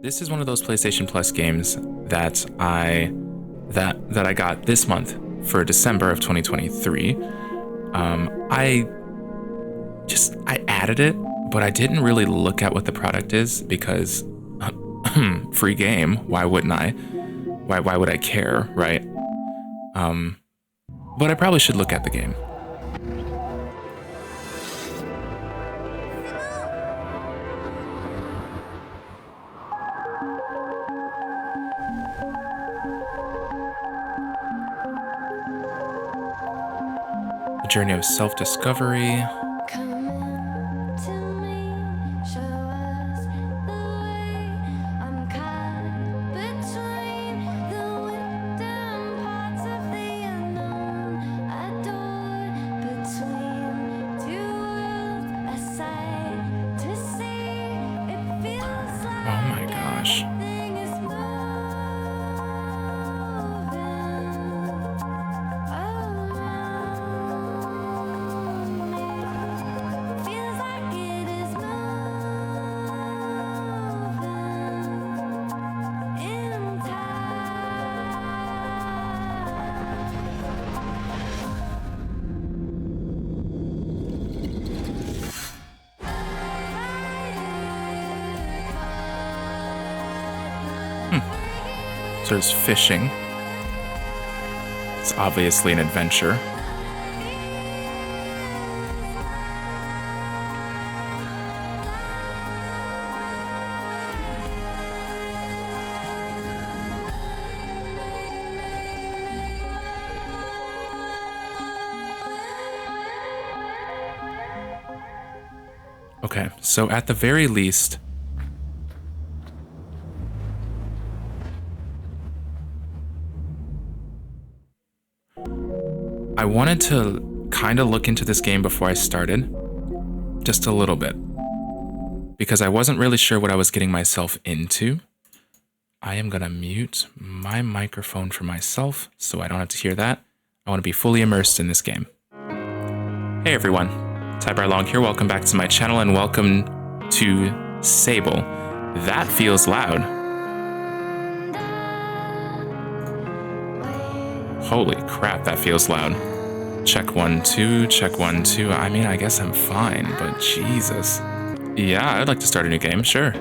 This is one of those PlayStation Plus games that I got this month for December of 2023. I added it, but I didn't really look at what the product is because free game. Why wouldn't I? Why would I care, right? But I probably should look at the game. A journey of self-discovery. So there's fishing. It's obviously an adventure. Okay, so at the very least, I wanted to kind of look into this game before I started, just a little bit, because I wasn't really sure what I was getting myself into. I am gonna mute my microphone for myself so I don't have to hear that. I want to be fully immersed in this game. Hey everyone, Tybarlong here, welcome back to my channel and welcome to Sable. That feels loud. Holy crap, that feels loud. Check 1, 2, check 1, 2. I mean, I guess I'm fine, but Jesus. Yeah, I'd like to start a new game, sure.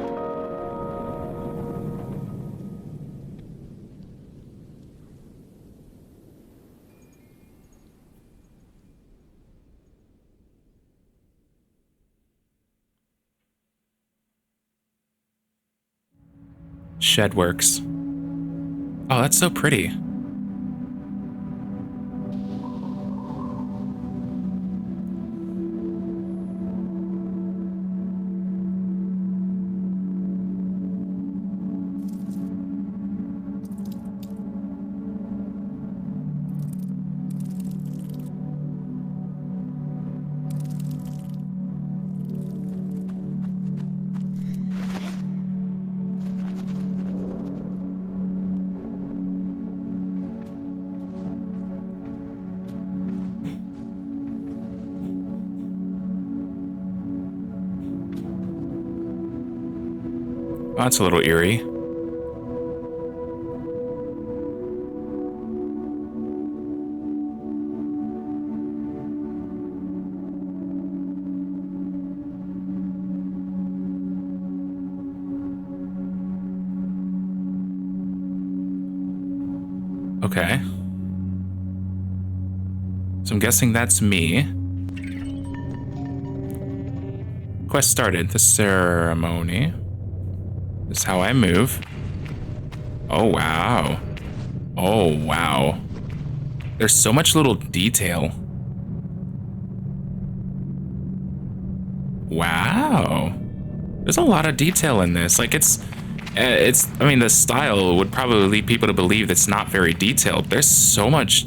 Shed works. Oh, that's so pretty. Oh, that's a little eerie. Okay. So I'm guessing that's me. Quest started. The ceremony. This is how I move. Oh, wow. Oh, wow. There's so much little detail. Wow. There's a lot of detail in this. Like, I mean, the style would probably lead people to believe it's not very detailed. There's so much.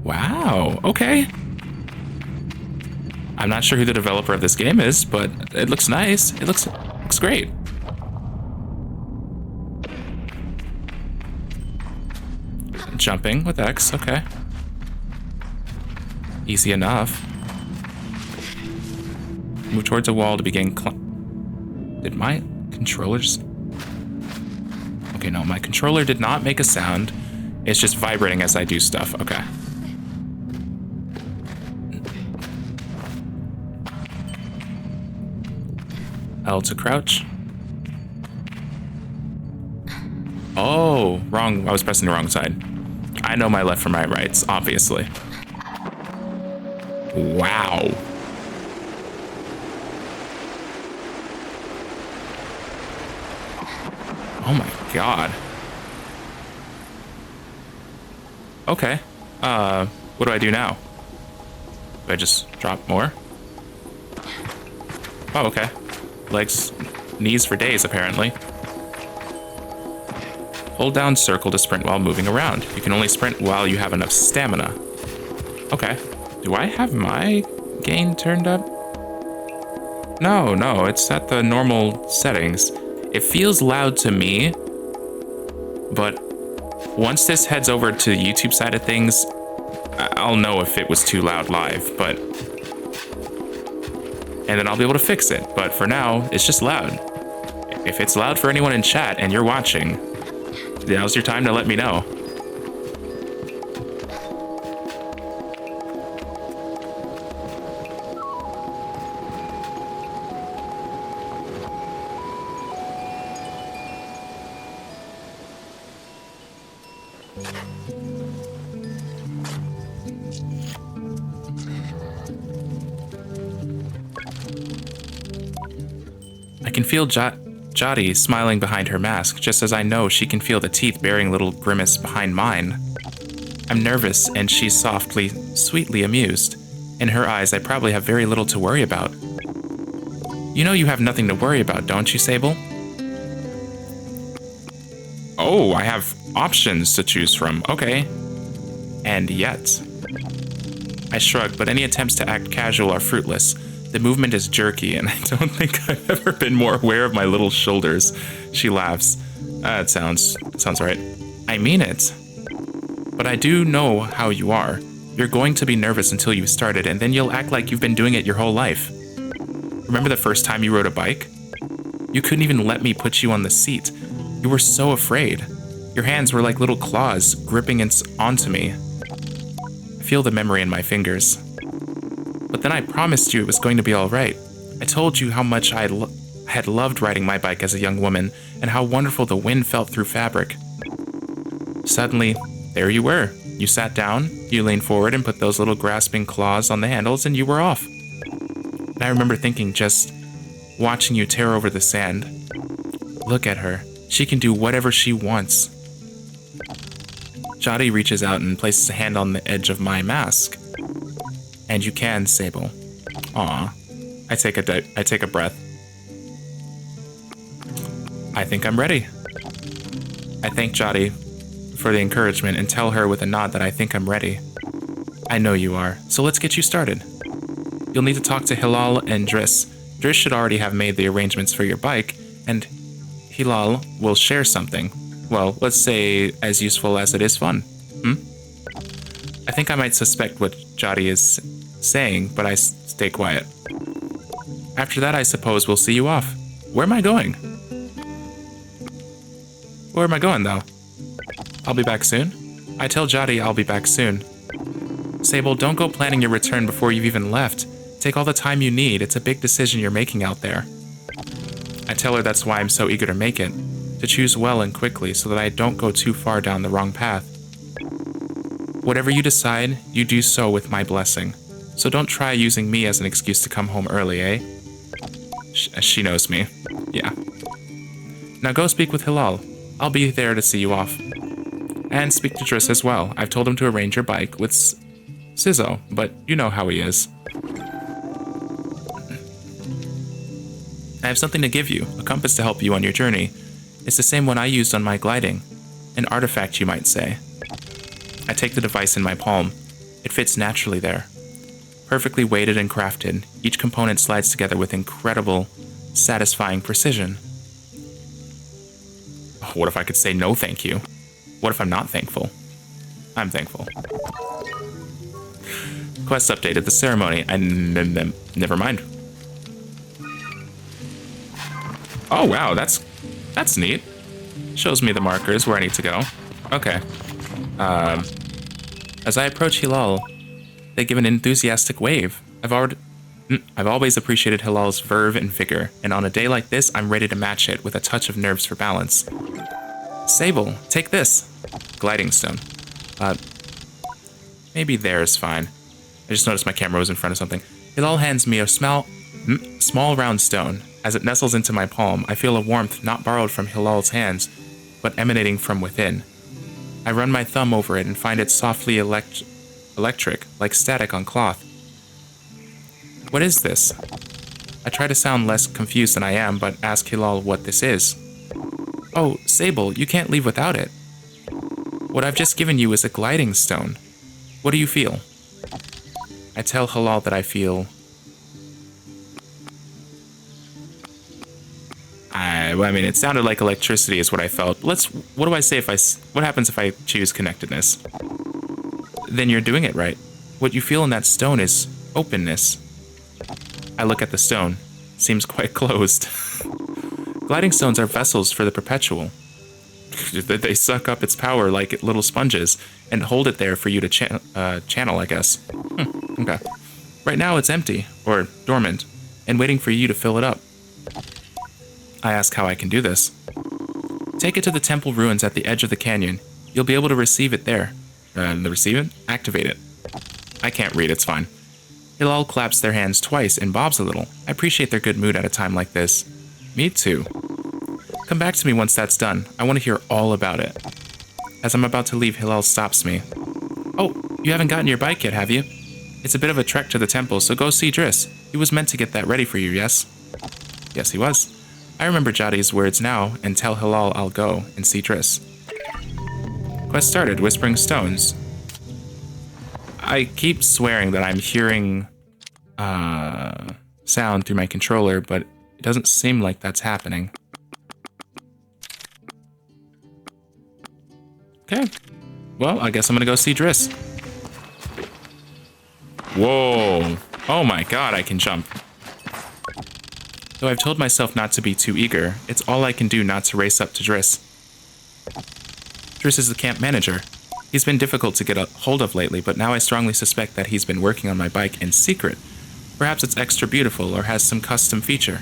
Wow, okay. I'm not sure who the developer of this game is, but it looks nice. It looks great. Jumping with X, okay. Easy enough. Move towards a wall to begin Did my controllers... Okay, no, my controller did not make a sound. It's just vibrating as I do stuff. Okay. L to crouch. Oh, wrong. I was pressing the wrong side. I know my left from my rights, obviously. Wow. Oh my god. Okay. What do I do now? Do I just drop more? Oh, okay. Legs, knees for days, apparently. Hold down circle to sprint while moving around. You can only sprint while you have enough stamina. Okay. Do I have my gain turned up? No, it's at the normal settings. It feels loud to me, but once this heads over to the YouTube side of things, I'll know if it was too loud live, but... And then I'll be able to fix it, but for now, it's just loud. If it's loud for anyone in chat and you're watching, now's your time to let me know. I can feel Jati smiling behind her mask, just as I know she can feel the teeth bearing a little grimace behind mine. I'm nervous, and she's softly, sweetly amused. In her eyes, I probably have very little to worry about. You know you have nothing to worry about, don't you, Sable? Oh, I have options to choose from. Okay. And yet. I shrug, but any attempts to act casual are fruitless. The movement is jerky, and I don't think I've ever been more aware of my little shoulders. She laughs. It sounds right. I mean it. But I do know how you are. You're going to be nervous until you've started, and then you'll act like you've been doing it your whole life. Remember the first time you rode a bike? You couldn't even let me put you on the seat. You were so afraid. Your hands were like little claws gripping onto me. I feel the memory in my fingers. But then I promised you it was going to be all right. I told you how much I had loved riding my bike as a young woman, and how wonderful the wind felt through fabric. Suddenly, there you were. You sat down, you leaned forward and put those little grasping claws on the handles, and you were off. And I remember thinking, just watching you tear over the sand. Look at her. She can do whatever she wants. Jati reaches out and places a hand on the edge of my mask. And you can, Sable. Aw. I take a breath. I think I'm ready. I thank Jati for the encouragement and tell her with a nod that I think I'm ready. I know you are, so let's get you started. You'll need to talk to Hilal and Driss. Driss should already have made the arrangements for your bike, and Hilal will share something. Well, let's say as useful as it is fun. I think I might suspect what Jati is saying, but I stay quiet. After that, I suppose we'll see you off. Where am I going? Where am I going, though? I'll be back soon? I tell Jati I'll be back soon. Sable, don't go planning your return before you've even left. Take all the time you need. It's a big decision you're making out there. I tell her that's why I'm so eager to make it. To choose well and quickly so that I don't go too far down the wrong path. Whatever you decide, you do so with my blessing. So don't try using me as an excuse to come home early, eh? She knows me. Yeah. Now go speak with Hilal. I'll be there to see you off. And speak to Driss as well. I've told him to arrange your bike with Sizzo, but you know how he is. I have something to give you, a compass to help you on your journey. It's the same one I used on my gliding. An artifact, you might say. I take the device in my palm. It fits naturally there. Perfectly weighted and crafted, each component slides together with incredible, satisfying precision. What if I could say no thank you? What if I'm not thankful? I'm thankful. Quest updated, the ceremony. Never mind. Oh, wow, that's neat. Shows me the markers where I need to go. Okay. As I approach Hilal, they give an enthusiastic wave. I've always appreciated Hilal's verve and vigor, and on a day like this, I'm ready to match it with a touch of nerves for balance. Sable, take this. Gliding stone. Maybe there is fine. I just noticed my camera was in front of something. Hilal hands me a small round stone. As it nestles into my palm, I feel a warmth not borrowed from Hilal's hands, but emanating from within. I run my thumb over it and find it softly electric, like static on cloth. What is this? I try to sound less confused than I am, but ask Hilal what this is. Oh, Sable, you can't leave without it. What I've just given you is a gliding stone. What do you feel? I tell Hilal that I feel... I mean, it sounded like electricity is what I felt. What do I say what happens if I choose connectedness? Then you're doing it right. What you feel in that stone is openness. I look at the stone. Seems quite closed. Gliding stones are vessels for the perpetual. They suck up its power like little sponges and hold it there for you to channel, I guess. Okay. Right now it's empty, or dormant, and waiting for you to fill it up. I ask how I can do this. Take it to the temple ruins at the edge of the canyon. You'll be able to receive it there. Receive it? Activate it. I can't read, it's fine. Hilal claps their hands twice and bobs a little. I appreciate their good mood at a time like this. Me too. Come back to me once that's done. I want to hear all about it. As I'm about to leave, Hilal stops me. Oh, you haven't gotten your bike yet, have you? It's a bit of a trek to the temple, so go see Driss. He was meant to get that ready for you, yes? Yes, he was. I remember Jadi's words now and tell Hilal I'll go and see Driss. Quest started, Whispering Stones. I keep swearing that I'm hearing sound through my controller, but it doesn't seem like that's happening. Okay. Well, I guess I'm gonna go see Driss. Whoa. Oh my god, I can jump. Though I've told myself not to be too eager, it's all I can do not to race up to Driss. Driss is the camp manager. He's been difficult to get a hold of lately, but now I strongly suspect that he's been working on my bike in secret. Perhaps it's extra beautiful or has some custom feature.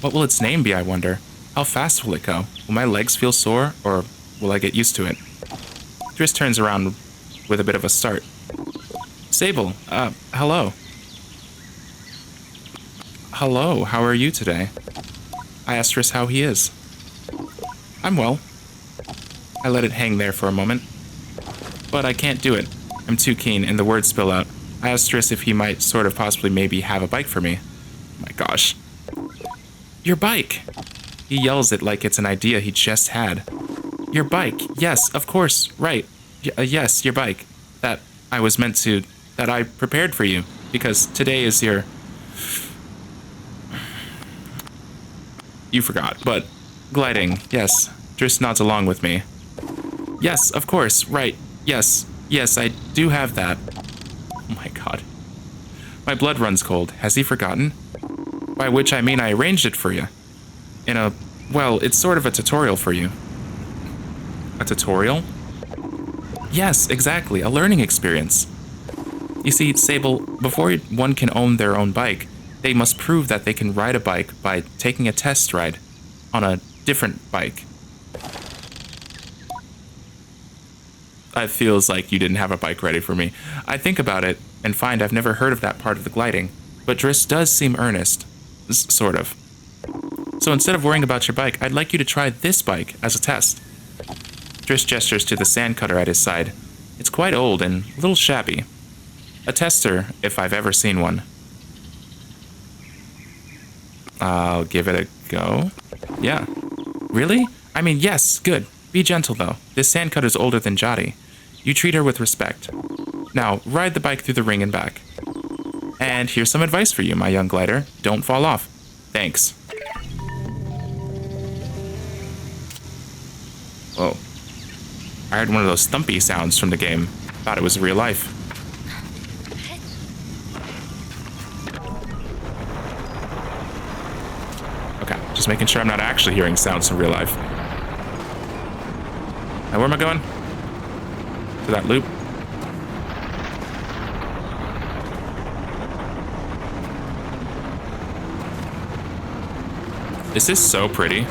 What will its name be, I wonder? How fast will it go? Will my legs feel sore, or will I get used to it? Driss turns around with a bit of a start. Sable, hello. Hello, how are you today? I asked Driss how he is. I'm well. I let it hang there for a moment. But I can't do it. I'm too keen, and the words spill out. I asked Driss if he might sort of possibly maybe have a bike for me. My gosh. Your bike! He yells it like it's an idea he just had. Your bike, yes, of course, right. Yes, your bike. That I prepared for you, because today is your... You forgot, but gliding, yes. Driss nods along with me. Yes, of course, right. Yes, I do have that. Oh my god. My blood runs cold. Has he forgotten? By which I mean I arranged it for you. Well, it's sort of a tutorial for you. A tutorial? Yes, exactly, a learning experience. You see, Sable, before one can own their own bike, they must prove that they can ride a bike by taking a test ride on a different bike. It feels like you didn't have a bike ready for me. I think about it and find I've never heard of that part of the gliding, but Driss does seem earnest. Sort of. So instead of worrying about your bike, I'd like you to try this bike as a test. Driss gestures to the sand cutter at his side. It's quite old and a little shabby. A tester, if I've ever seen one. I'll give it a go. Yeah. Really? I mean, yes, good. Be gentle, though. This sand cutter's older than Jadi. You treat her with respect. Now, ride the bike through the ring and back. And here's some advice for you, my young glider. Don't fall off. Thanks. Whoa. I heard one of those thumpy sounds from the game. Thought it was real life. Okay, just making sure I'm not actually hearing sounds in real life. Now, where am I going? To that loop? This is so pretty.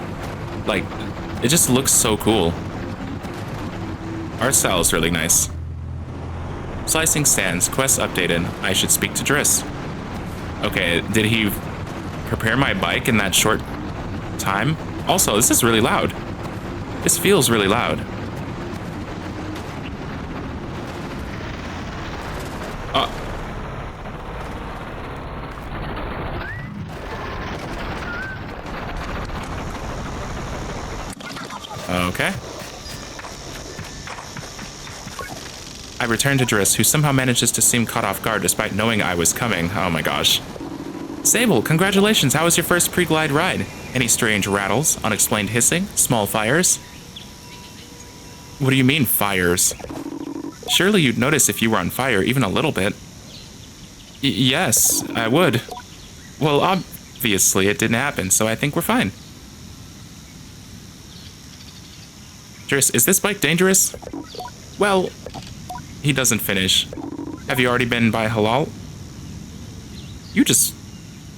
Like, it just looks so cool. Art style is really nice. Slicing sands, quest updated. I should speak to Driss. Okay, did he prepare my bike in that short time? Also, this is really loud. This feels really loud. Okay. I returned to Driss, who somehow manages to seem caught off guard despite knowing I was coming. Oh my gosh. Sable, congratulations. How was your first pre-glide ride? Any strange rattles, unexplained hissing, small fires? What do you mean, fires? Surely you'd notice if you were on fire, even a little bit. Yes, I would. Well, obviously it didn't happen, so I think we're fine. Driss, is this bike dangerous? Well, he doesn't finish. Have you already been by Halal?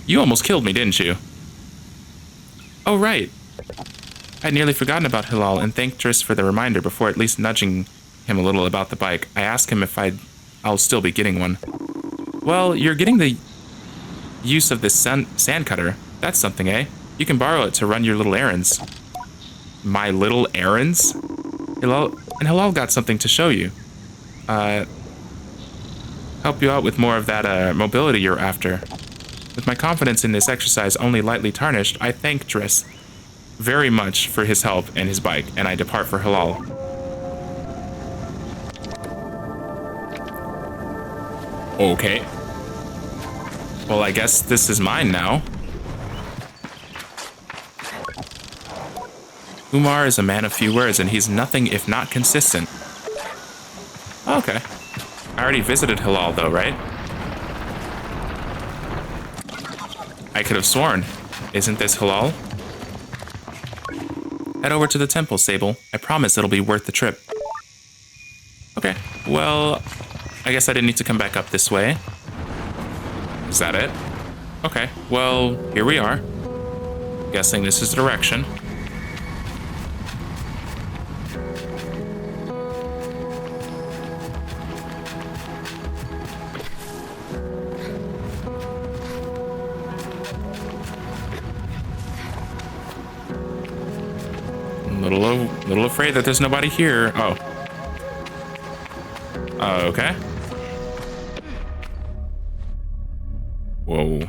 You almost killed me, didn't you? Oh, right. I'd nearly forgotten about Halal and thanked Driss for the reminder before at least nudging him a little about the bike. I asked him if I'll still be getting one. Well, you're getting the use of this sand cutter. That's something, eh? You can borrow it to run your little errands. My little errands? Halal got something to show you. Help you out with more of that mobility you're after. With my confidence in this exercise only lightly tarnished, I thank Driss very much for his help and his bike, and I depart for Halal. Okay. Well, I guess this is mine now. Umar is a man of few words, and he's nothing if not consistent. Okay. I already visited Halal, though, right? I could have sworn. Isn't this Halal? Head over to the temple, Sable. I promise it'll be worth the trip. Okay. Well, I guess I didn't need to come back up this way. Is that it? Okay. Well, here we are. Guessing this is the direction. Little afraid that there's nobody here. Oh. Okay. Whoa.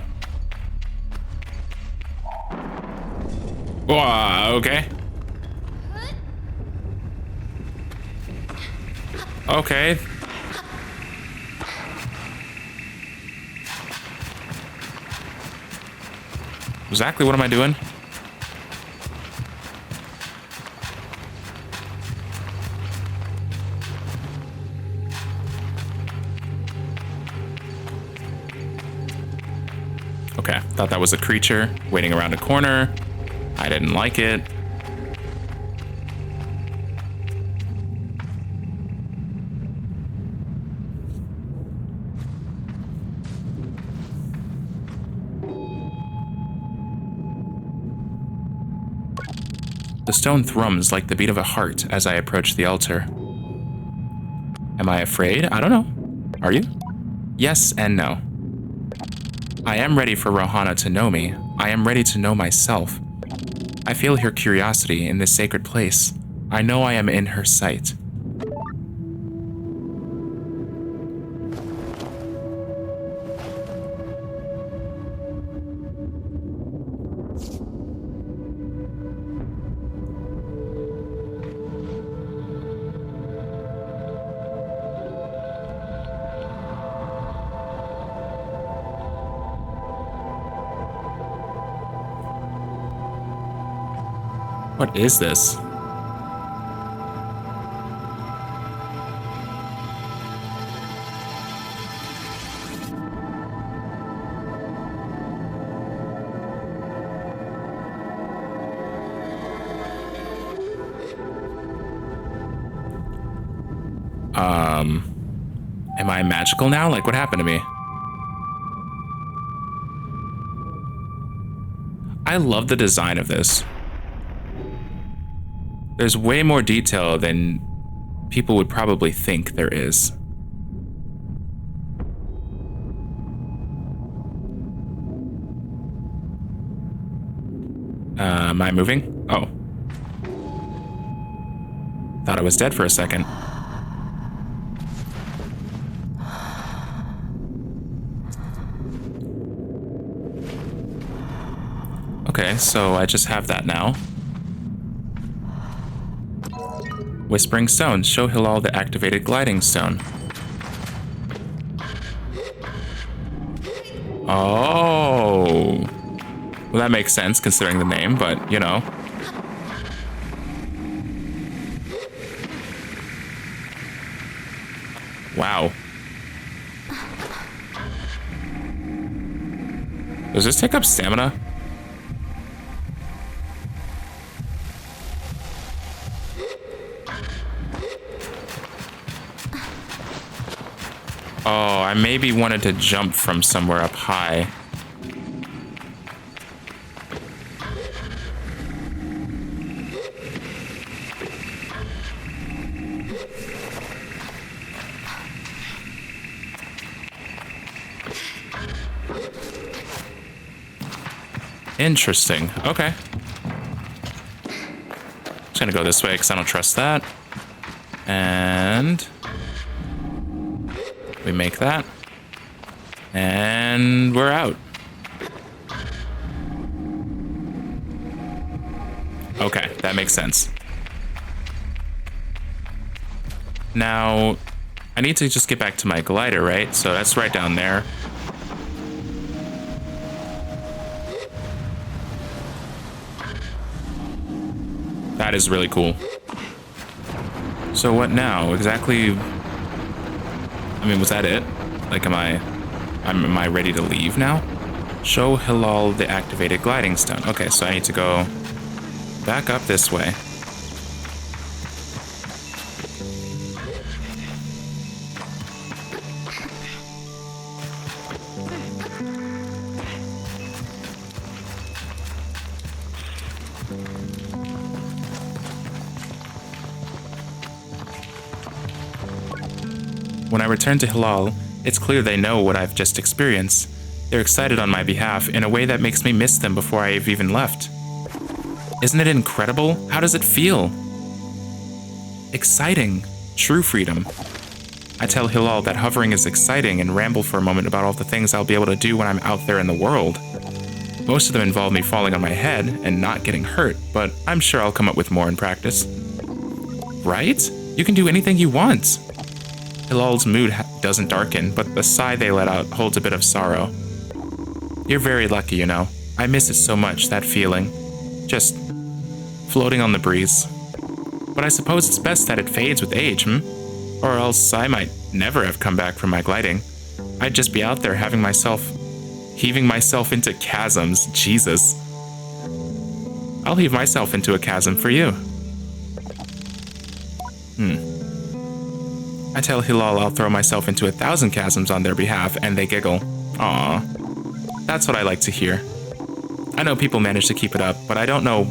Whoa, okay. Okay. Exactly what am I doing? Okay, thought that was a creature waiting around a corner. I didn't like it. The stone thrums like the beat of a heart as I approach the altar. Am I afraid? I don't know. Are you? Yes and no. I am ready for Rohana to know me. I am ready to know myself. I feel her curiosity in this sacred place. I know I am in her sight. What is this? Am I magical now? Like, what happened to me? I love the design of this. There's way more detail than people would probably think there is. Am I moving? Oh. Thought I was dead for a second. Okay, so I just have that now. Whispering Stone. Show Hilal the activated gliding stone. Oh. Well, that makes sense considering the name, but, you know. Wow. Does this take up stamina? Oh, I maybe wanted to jump from somewhere up high. Interesting. Okay. Just gonna go this way because I don't trust that. And we make that. And we're out. Okay, that makes sense. Now, I need to just get back to my glider, right? So that's right down there. That is really cool. So what now? Exactly. I mean, was that it? Like, am I ready to leave now? Show Hilal the activated gliding stone. Okay, so I need to go back up this way. When I return to Hilal, it's clear they know what I've just experienced. They're excited on my behalf in a way that makes me miss them before I've even left. Isn't it incredible? How does it feel? Exciting. True freedom. I tell Hilal that hovering is exciting and ramble for a moment about all the things I'll be able to do when I'm out there in the world. Most of them involve me falling on my head and not getting hurt, but I'm sure I'll come up with more in practice. Right? You can do anything you want. Hilal's mood doesn't darken, but the sigh they let out holds a bit of sorrow. You're very lucky, you know. I miss it so much, that feeling. Just floating on the breeze. But I suppose it's best that it fades with age, Or else I might never have come back from my gliding. I'd just be out there heaving myself into chasms. Jesus. I'll heave myself into a chasm for you. I tell Hilal I'll throw myself into 1,000 chasms on their behalf, and they giggle. Aww. That's what I like to hear. I know people manage to keep it up, but I don't know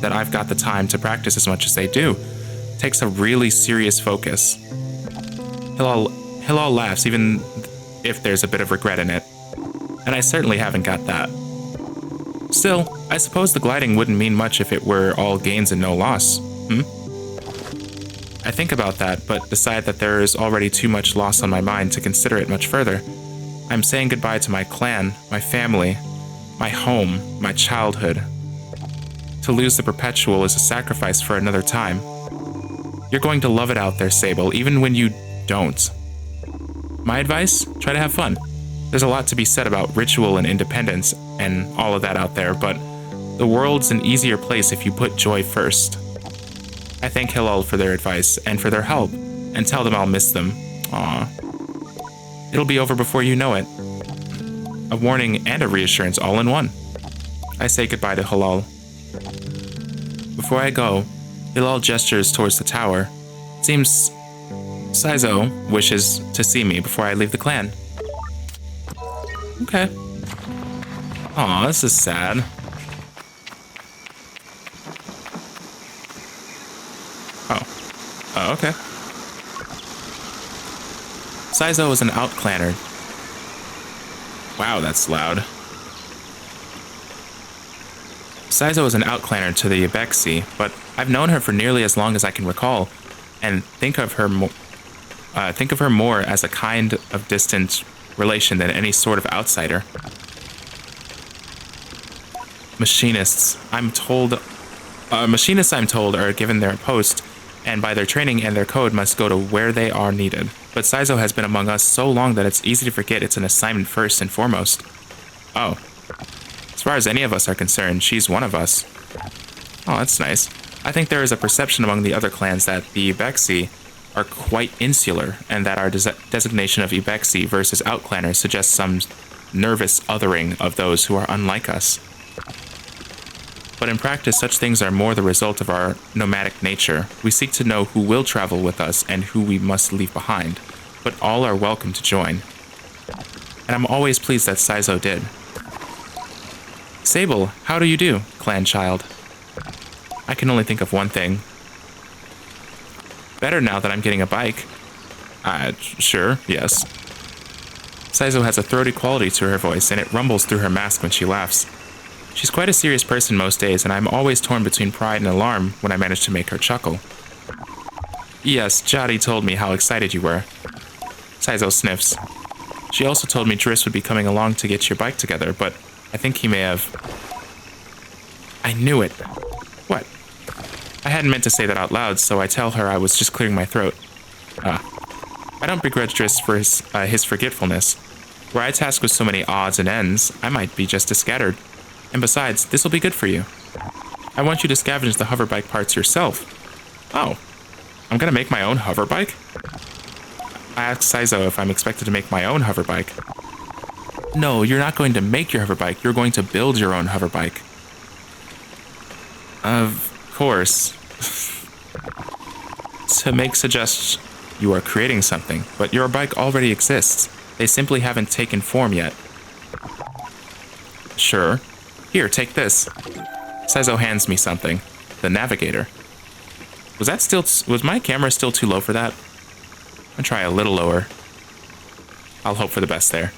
that I've got the time to practice as much as they do. It takes a really serious focus. Hilal laughs, even if there's a bit of regret in it. And I certainly haven't got that. Still, I suppose the gliding wouldn't mean much if it were all gains and no loss, I think about that, but decide that there is already too much loss on my mind to consider it much further. I'm saying goodbye to my clan, my family, my home, my childhood. To lose the perpetual is a sacrifice for another time. You're going to love it out there, Sable, even when you don't. My advice? Try to have fun. There's a lot to be said about ritual and independence and all of that out there, but the world's an easier place if you put joy first. I thank Hilal for their advice and for their help, and tell them I'll miss them. Aww. It'll be over before you know it. A warning and a reassurance all in one. I say goodbye to Hilal. Before I go, Hilal gestures towards the tower. Seems Saizo wishes to see me before I leave the clan. Okay. Aw, this is sad. Oh, okay. Saizo is an outclanner. Wow, that's loud. Saizo is an outclanner to the Ubexi, but I've known her for nearly as long as I can recall, and think of her more as a kind of distant relation than any sort of outsider. Machinists, I'm told, are given their post, and by their training and their code must go to where they are needed. But Saizo has been among us so long that it's easy to forget it's an assignment first and foremost. Oh. As far as any of us are concerned, she's one of us. Oh, that's nice. I think there is a perception among the other clans that the Ubexi are quite insular, and that our designation of Ubexi versus outclanners suggests some nervous othering of those who are unlike us. But in practice, such things are more the result of our nomadic nature. We seek to know who will travel with us and who we must leave behind, but all are welcome to join. And I'm always pleased that Saizo did. Sable, how do you do, clan child? I can only think of one thing. Better now that I'm getting a bike. Sure, yes. Saizo has a throaty quality to her voice, and it rumbles through her mask when she laughs. She's quite a serious person most days, and I'm always torn between pride and alarm when I manage to make her chuckle. Yes, Jari told me how excited you were. Saizo sniffs. She also told me Driss would be coming along to get your bike together, but I think he may have... I knew it. What? I hadn't meant to say that out loud, so I tell her I was just clearing my throat. I don't begrudge Driss for his forgetfulness. Were I tasked with so many odds and ends, I might be just as scattered. And besides, this will be good for you. I want you to scavenge the hoverbike parts yourself. Oh, I'm gonna make my own hoverbike? I asked Saizo if I'm expected to make my own hoverbike. No, you're not going to make your hoverbike, you're going to build your own hoverbike. Of course. To make suggests you are creating something, but your bike already exists. They simply haven't taken form yet. Sure. Here, take this. Saizo hands me something. The navigator. Was my camera still too low for that? I'll try a little lower. I'll hope for the best there.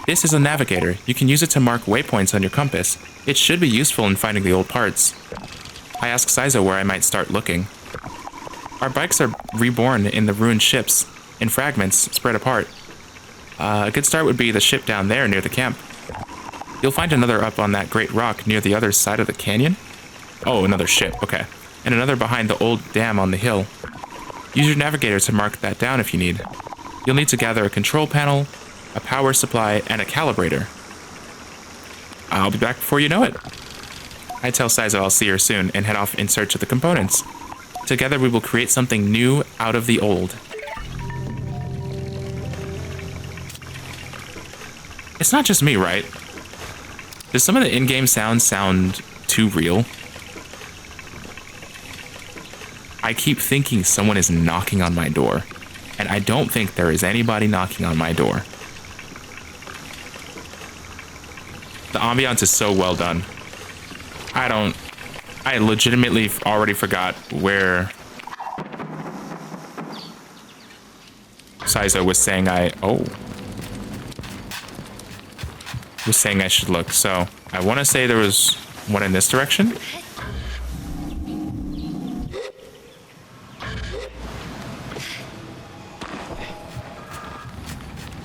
This is a navigator. You can use it to mark waypoints on your compass. It should be useful in finding the old parts. I ask Saizo where I might start looking. Our bikes are reborn in the ruined ships, in fragments spread apart. A good start would be the ship down there near the camp. You'll find another up on that great rock near the other side of the canyon. Oh, another ship, okay. And another behind the old dam on the hill. Use your navigator to mark that down if you need. You'll need to gather a control panel, a power supply, and a calibrator. I'll be back before you know it. I tell Saizo I'll see her soon and head off in search of the components. Together we will create something new out of the old. It's not just me, right? Does some of the in-game sounds sound too real? I keep thinking someone is knocking on my door, and I don't think there is anybody knocking on my door. The ambiance is so well done. I legitimately already forgot where Saizo was saying was saying I should look, so I want to say there was one in this direction.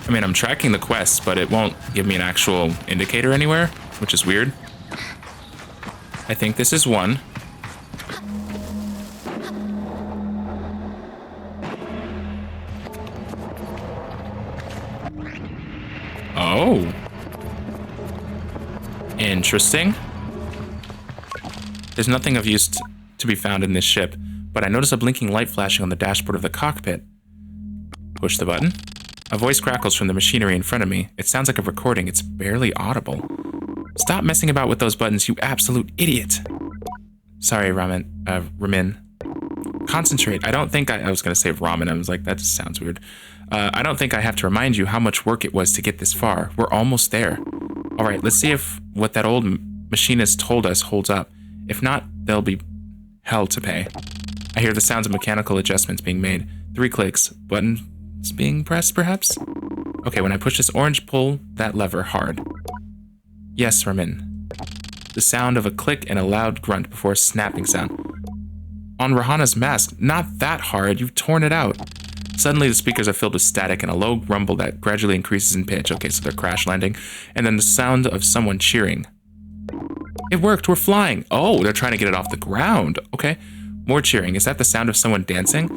I mean, I'm tracking the quests, but it won't give me an actual indicator anywhere, which is weird. I think this is one. Oh. Interesting. There's nothing of use to be found in this ship, but I notice a blinking light flashing on the dashboard of the cockpit. Push the button. A voice crackles from the machinery in front of me. It sounds like a recording. It's barely audible. Stop messing about with those buttons, you absolute idiot. Sorry, Ramin. concentrate. I don't think I was going to say ramen. I was like, that just sounds weird. I don't think I have to remind you how much work it was to get this far. We're almost there. All right, let's see if what that old machinist told us holds up. If not, there'll be hell to pay. I hear the sounds of mechanical adjustments being made. 3 clicks. Buttons being pressed, perhaps? Okay, when I push this orange, pull that lever hard. Yes, Ramin. The sound of a click and a loud grunt before a snapping sound. On Rahana's mask, not that hard, you've torn it out. Suddenly the speakers are filled with static and a low rumble that gradually increases in pitch. Okay, so they're crash landing. And then the sound of someone cheering. It worked, we're flying. Oh, they're trying to get it off the ground. Okay, more cheering. Is that the sound of someone dancing?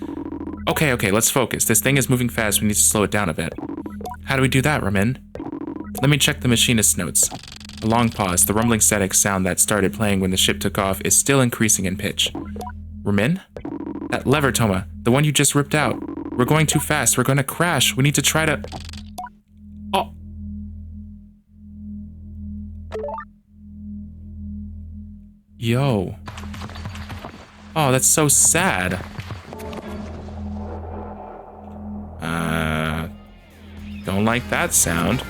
Okay, let's focus. This thing is moving fast, we need to slow it down a bit. How do we do that, Ramin? Let me check the machinist's notes. A long pause. The rumbling static sound that started playing when the ship took off is still increasing in pitch. Ramin? That lever, Toma. The one you just ripped out. We're going too fast. We're going to crash. We need to try to... Oh. Yo. Oh, that's so sad. Don't like that sound.